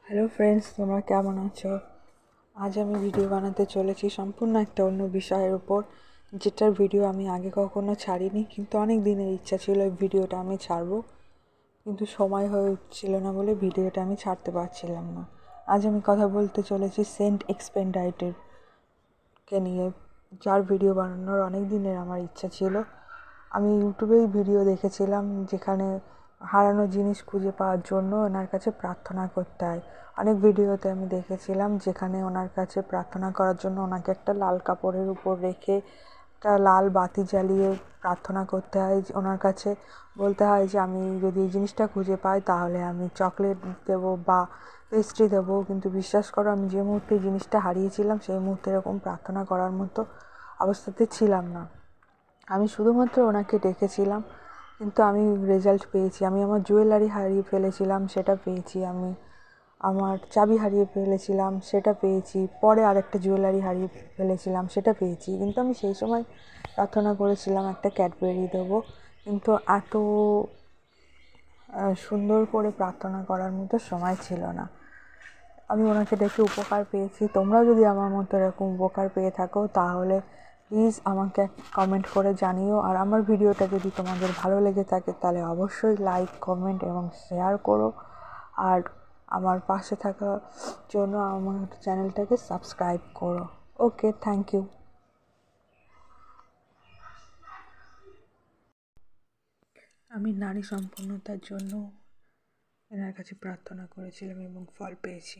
Hello friends, তোমরা কেমন আছো? আজ আমি ভিডিও বানাতে চলেছি সম্পূর্ণ একটা অন্য বিষয়ের উপর, যেটার ভিডিও আমি আগে কখনো ছাড়িনি। কিন্তু অনেক দিনের ইচ্ছা ছিল এই ভিডিওটা আমি ছাড়বো, কিন্তু সময় হয়ে উঠছিল না বলে ভিডিওটা আমি ছাড়তে পারছিলাম না। আজ আমি কথা বলতে চলেছি সেন্ট এক্সপেন্ডাইটের কে নিয়ে, যার ভিডিও বানানোর অনেক দিনের আমার ইচ্ছা ছিল। আমি ইউটিউবেই ভিডিও দেখেছিলাম যেখানে হারানো জিনিস খুঁজে পাওয়ার জন্য ওনার কাছে প্রার্থনা করতে হয়। অনেক ভিডিওতে আমি দেখেছিলাম যেখানে ওনার কাছে প্রার্থনা করার জন্য ওনাকে একটা লাল কাপড়ের উপর রেখে একটা লাল বাতি জ্বালিয়ে প্রার্থনা করতে হয়। ওনার কাছে বলতে হয় যে আমি যদি এই জিনিসটা খুঁজে পাই তাহলে আমি চকলেট দেবো বা পেস্ট্রি দেবো। কিন্তু বিশ্বাস করো, আমি যে মুহূর্তে জিনিসটা হারিয়েছিলাম সেই মুহূর্তে এরকম প্রার্থনা করার মতো অবস্থাতে ছিলাম না। আমি শুধুমাত্র ওনাকে ডেকেছিলাম, কিন্তু আমি রেজাল্ট পেয়েছি। আমি আমার জুয়েলারি হারিয়ে ফেলেছিলাম, সেটা পেয়েছি। আমি আমার চাবি হারিয়ে ফেলেছিলাম, সেটা পেয়েছি। পরে আরেকটা জুয়েলারি হারিয়ে ফেলেছিলাম, সেটা পেয়েছি। কিন্তু আমি সেই সময় প্রার্থনা করেছিলাম একটা ক্যাডবেরি দেবো। কিন্তু এত সুন্দর করে প্রার্থনা করার মতো সময় ছিল না। আমি ওনাকে দেখে উপকার পেয়েছি। তোমরাও যদি আমার মতো এরকম উপকার পেয়ে থাকো তাহলে প্লিজ আমাকে কমেন্ট করে জানিও। আর আমার ভিডিওটা যদি তোমাদের ভালো লেগে থাকে তাহলে অবশ্যই লাইক, কমেন্ট এবং শেয়ার করো। আর আমার পাশে থাকার জন্য আমার চ্যানেলটাকে সাবস্ক্রাইব করো। ওকে, থ্যাংক ইউ। আমি নারী সম্পূর্ণতার জন্য এনার কাছে প্রার্থনা করেছিলাম এবং ফল পেয়েছি।